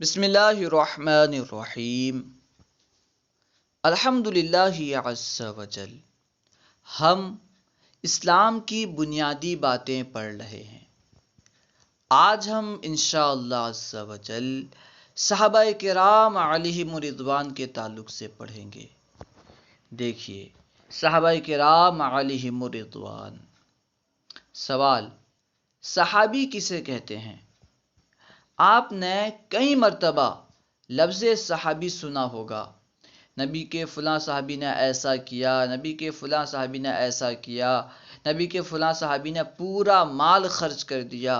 بسم اللہ الرحمن الرحیم الحمد للہ عز وجل۔ ہم اسلام کی بنیادی باتیں پڑھ رہے ہیں۔ آج ہم انشاءاللہ عز وجل صحابہ کرام علیہم رضوان کے تعلق سے پڑھیں گے۔ دیکھیے صحابہ کرام علیہم رضوان۔ سوال: صحابی کسے کہتے ہیں؟ آپ نے کئی مرتبہ لفظ صحابی سنا ہوگا۔ نبی کے فلاں صحابی نے ایسا کیا، نبی کے فلاں صحابی نے ایسا کیا، نبی کے فلاں صحابی نے پورا مال خرچ کر دیا۔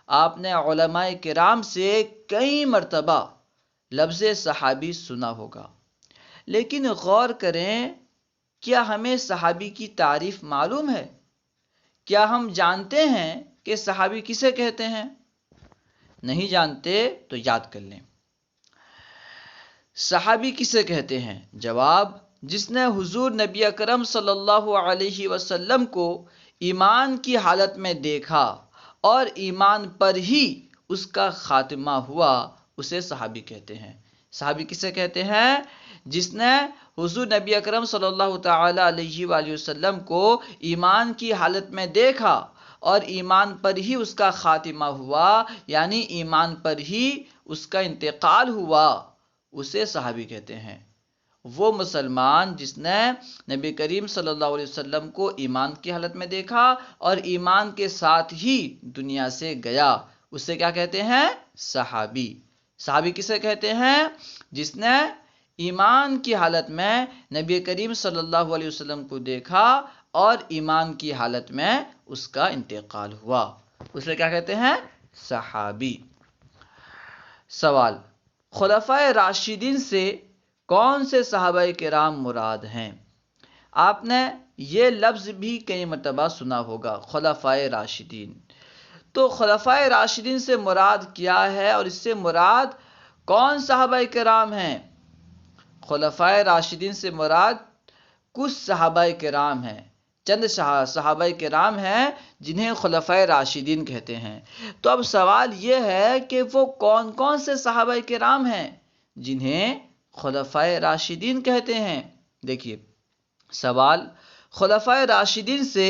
آپ نے علماء کرام سے کئی مرتبہ لفظ صحابی سنا ہوگا، لیکن غور کریں، کیا ہمیں صحابی کی تعریف معلوم ہے؟ کیا ہم جانتے ہیں کہ صحابی کسے کہتے ہیں؟ نہیں جانتے تو یاد کر لیں۔ صحابی کسے کہتے ہیں؟ جواب: جس نے حضور نبی اکرم صلی اللہ علیہ وسلم کو ایمان کی حالت میں دیکھا اور ایمان پر ہی اس کا خاتمہ ہوا، اسے صحابی کہتے ہیں۔ صحابی کسے کہتے ہیں؟ جس نے حضور نبی اکرم صلی اللہ تعالی علیہ وآلہ وسلم کو ایمان کی حالت میں دیکھا اور ایمان پر ہی اس کا خاتمہ ہوا، یعنی ایمان پر ہی اس کا انتقال ہوا، اسے صحابی کہتے ہیں۔ وہ مسلمان جس نے نبی کریم صلی اللہ علیہ وسلم کو ایمان کی حالت میں دیکھا اور ایمان کے ساتھ ہی دنیا سے گیا، اسے کیا کہتے ہیں؟ صحابی۔ صحابی کسے کہتے ہیں؟ جس نے ایمان کی حالت میں نبی کریم صلی اللہ علیہ وسلم کو دیکھا اور ایمان کی حالت میں اس کا انتقال ہوا، اسے کیا کہتے ہیں؟ صحابی۔ سوال: خلفائے راشدین سے کون سے صحابہ کرام مراد ہیں؟ آپ نے یہ لفظ بھی کئی مرتبہ سنا ہوگا، خلفائے راشدین۔ تو خلفائے راشدین سے مراد کیا ہے اور اس سے مراد کون صحابہ کرام ہیں؟ خلفائے راشدین سے مراد کچھ صحابہ کرام ہیں، چند صحابہ کرام ہیں جنہیں خلفائے راشدین کہتے ہیں۔ تو اب سوال یہ ہے کہ وہ کون کون سے صحابہ کرام ہیں جنہیں خلفائے راشدین کہتے ہیں؟ دیکھیے سوال: خلفائے راشدین سے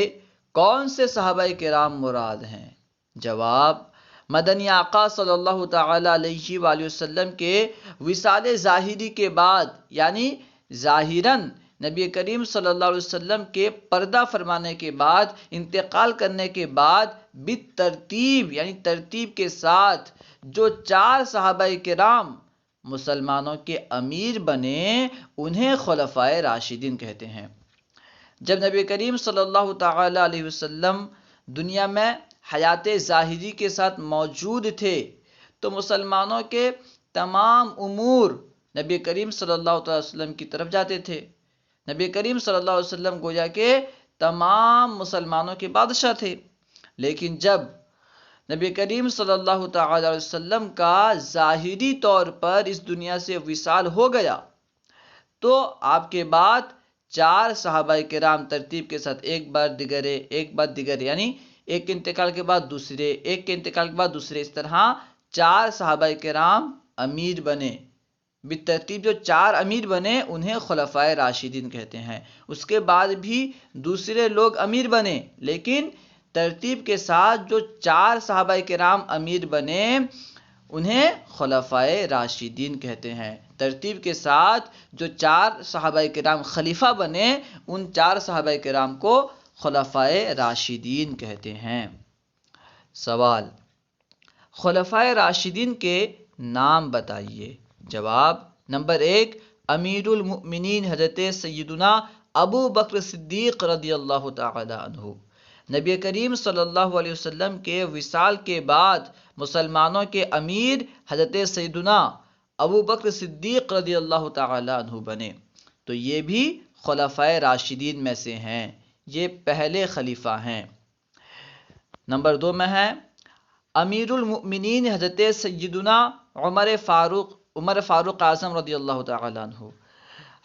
کون سے صحابہ کرام مراد ہیں؟ جواب: مدنی آقا صلی اللہ تعالی علیہ وآلہ وسلم کے وصال ظاہری کے بعد، یعنی ظاہراً نبی کریم صلی اللہ علیہ وسلم کے پردہ فرمانے کے بعد، انتقال کرنے کے بعد، بالترتیب یعنی ترتیب کے ساتھ جو 4 صحابہ کرام مسلمانوں کے امیر بنے، انہیں خلفائے راشدین کہتے ہیں۔ جب نبی کریم صلی اللہ تعالی علیہ وسلم دنیا میں حیات ظاہری کے ساتھ موجود تھے تو مسلمانوں کے تمام امور نبی کریم صلی اللہ تعالی وسلم کی طرف جاتے تھے۔ نبی کریم صلی اللہ علیہ وسلم گویا کہ تمام مسلمانوں کے بادشاہ تھے، لیکن جب نبی کریم صلی اللہ تعالی علیہ وسلم کا ظاہری طور پر اس دنیا سے وصال ہو گیا تو آپ کے بعد 4 صحابہ کرام ترتیب کے ساتھ ایک بعد دیگر یعنی ایک کے انتقال کے بعد دوسرے، ایک کے انتقال کے بعد دوسرے، اس طرح 4 صحابہ کرام امیر بنے۔ بالترتیب جو 4 امیر بنے انہیں خلفائے راشدین کہتے ہیں۔ اس کے بعد بھی دوسرے لوگ امیر بنے، لیکن ترتیب کے ساتھ جو 4 صحابہ کرام امیر بنے انہیں خلفائے راشدین کہتے ہیں۔ ترتیب کے ساتھ جو 4 صحابہ کرام خلیفہ بنے، ان 4 صحابہ کرام کو خلفائے راشدین کہتے ہیں۔ سوال: خلفائے راشدین کے نام بتائیے۔ جواب: نمبر 1، امیر المؤمنین حضرت سیدنا ابو بکر صدیق رضی اللہ تعالی عنہ۔ نبی کریم صلی اللہ علیہ وسلم کے وصال کے بعد مسلمانوں کے امیر حضرت سیدنا ابو بکر صدیق رضی اللہ تعالی عنہ بنے، تو یہ بھی خلفائے راشدین میں سے ہیں، یہ پہلے خلیفہ ہیں۔ نمبر 2 میں ہے امیر المؤمنین حضرت سیدنا عمر فاروق اعظم رضی اللہ تعالی عنہ۔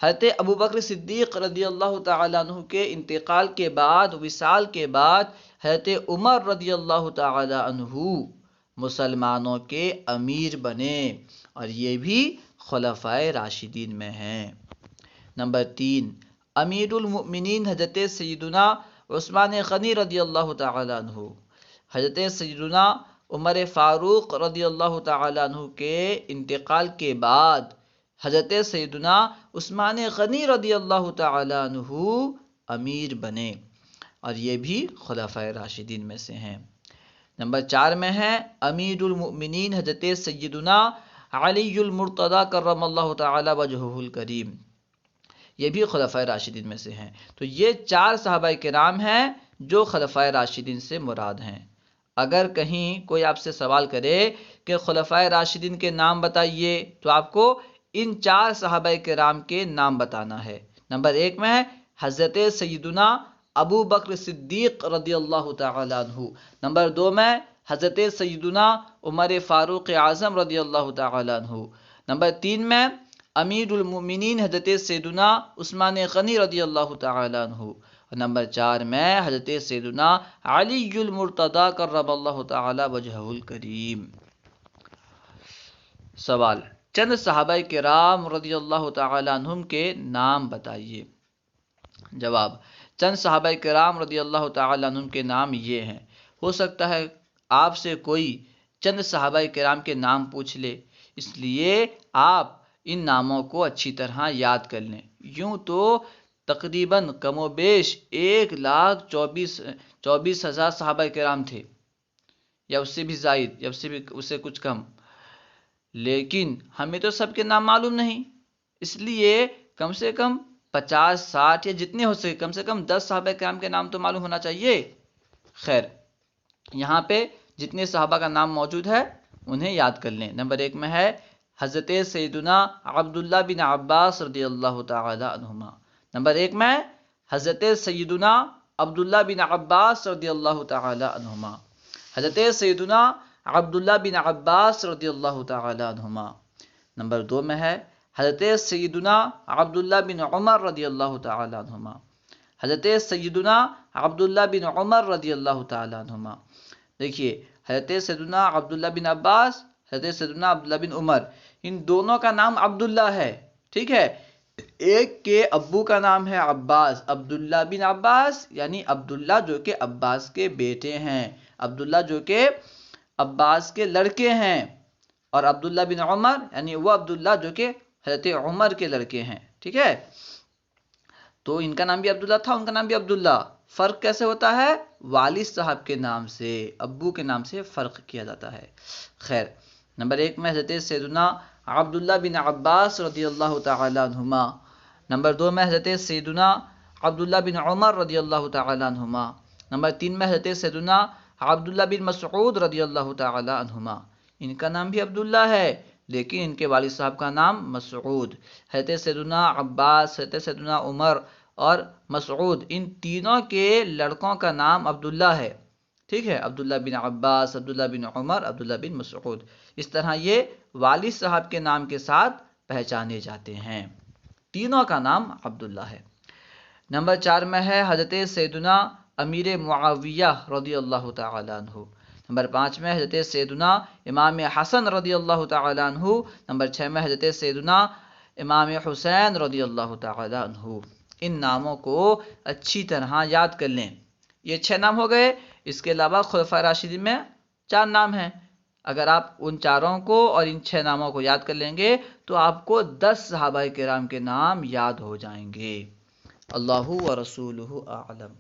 حضرت ابو بکر صدیق رضی اللہ تعالی عنہ کے انتقال کے بعد، وصال کے بعد، حضرت عمر رضی اللہ تعالی عنہ مسلمانوں کے امیر بنے، اور یہ بھی خلفائے راشدین میں ہیں۔ نمبر 3، امیر المؤمنین حضرت سیدنا عثمان غنی رضی اللہ تعالیٰ عنہ۔ حضرت سیدنا عمر فاروق رضی اللہ تعالیٰ عنہ کے انتقال کے بعد حضرت سیدنا عثمان غنی رضی اللہ تعالیٰ عنہ امیر بنے، اور یہ بھی خلفائے راشدین میں سے ہیں۔ نمبر 4 میں ہے امیر المؤمنین حضرت سیدنا علی المرتضی کرم اللہ تعالی وجہہ الکریم، یہ بھی خلفائے راشدین میں سے ہیں۔ تو یہ 4 صحابہ کرام ہیں جو خلفائے راشدین سے مراد ہیں۔ اگر کہیں کوئی آپ سے سوال کرے کہ خلفائے راشدین کے نام بتائیے، تو آپ کو ان 4 صحابہ کرام کے نام بتانا ہے۔ نمبر 1 میں ہے حضرت سیدنا ابو بکر صدیق رضی اللہ تعالی عنہ۔ نمبر 2 میں حضرت سیدنا عمر فاروق اعظم رضی اللہ تعالی عنہ۔ نمبر 3 میں امیر المؤمنین حضرت سیدنا عثمان غنی رضی اللہ تعالی عنہ۔ اور نمبر 4 میں حضرت سیدنا علی المرتضی کرم اللہ تعالی وجہہ الکریم۔ سوال، چند صحابہ کرام رضی اللہ تعالی عنہم کے نام بتائیے۔ جواب، چند صحابہ کرام رضی اللہ تعالی عنہم کے نام یہ ہیں۔ ہو سکتا ہے آپ سے کوئی چند صحابہ کرام کے نام پوچھ لے، اس لیے آپ ان ناموں کو اچھی طرح یاد کر لیں۔ یوں تو تقریباً کم و بیش 1,24,000 صحابہ کرام تھے، یا اس سے بھی زائد، یا اس سے کچھ کم، لیکن ہمیں تو سب کے نام معلوم نہیں، اس لیے کم سے کم 50 60 یا جتنے ہو سکے کم سے کم 10 صحابہ کرام کے نام تو معلوم ہونا چاہیے۔ خیر، یہاں پہ جتنے صحابہ کا نام موجود ہے انہیں یاد کر لیں۔ نمبر 1 میں ہے حضرت سیدنا عبداللہ بن عباس رضی اللہ تعالی عنہما۔ نمبر 1 میں حضرت سیدنا عبداللہ بن عباس رضی اللہ تعالی عنہما۔ حضرت سیدنا عبداللہ بن عباس رضی اللہ تعالی عنہما۔ نمبر 2 میں ہے حضرت سیدنا عبداللہ بن عمر رضی اللہ تعالی عنہما۔ حضرت سیدنا عبداللہ بن عمر رضی اللہ تعالی عنہما۔ دیکھیے، حضرت سیدنا عبداللہ بن عباس، حضرت سیدنا عبداللہ بن عمر، ان دونوں کا نام عبداللہ ہے، ٹھیک ہے؟ ایک کے ابو کا نام ہے عباس، عبداللہ بن عباس، یعنی عبداللہ جو کہ عباس کے بیٹے ہیں، عبداللہ جو کہ عباس کے لڑکے ہیں، اور عبداللہ بن عمر یعنی وہ عبداللہ جو کہ حضرت عمر کے لڑکے ہیں، ٹھیک ہے؟ تو ان کا نام بھی عبداللہ تھا، ان کا نام بھی عبداللہ۔ فرق کیسے ہوتا ہے؟ والد صاحب کے نام سے، ابو کے نام سے فرق کیا جاتا ہے۔ خیر، نمبر 1 میں حضرت سیدنا عبداللہ بن عباس رضی اللہ تعالی عنہما۔ نمبر 2 میں حضرت سیدنا عبداللہ بن عمر رضی اللہ تعالی عنہما۔ نمبر 3 میں حضرت سیدنا عبداللہ بن مسعود رضی اللہ تعالی عنہما۔ ان کا نام بھی عبداللہ ہے، لیکن ان کے والد صاحب کا نام مسعود۔ حضرت سیدنا عباس، حضرت سیدنا عمر اور مسعود، ان تینوں کے لڑکوں کا نام عبداللہ ہے، ٹھیک ہے؟ عبداللہ بن عباس، عبداللہ بن عمر، عبداللہ بن مسعود، اس طرح یہ والد صاحب کے نام کے ساتھ پہچانے جاتے ہیں، تینوں کا نام عبداللہ ہے۔ نمبر 4 میں ہے حضرت سیدنا امیر معاویہ رضی اللہ تعالی عنہ۔ نمبر 5 میں حضرت سیدنا امام حسن رضی اللہ تعالی عنہ۔ نمبر 6 میں حضرت سیدنا امام حسین رضی اللہ تعالی عنہ۔ ان ناموں کو اچھی طرح یاد کر لیں۔ یہ 6 نام ہو گئے، اس کے علاوہ خلفائے راشدین میں 4 نام ہیں۔ اگر آپ ان چاروں کو اور ان 6 ناموں کو یاد کر لیں گے تو آپ کو 10 صحابہ کرام کے نام یاد ہو جائیں گے۔ اللہ و رسولہ اعلم۔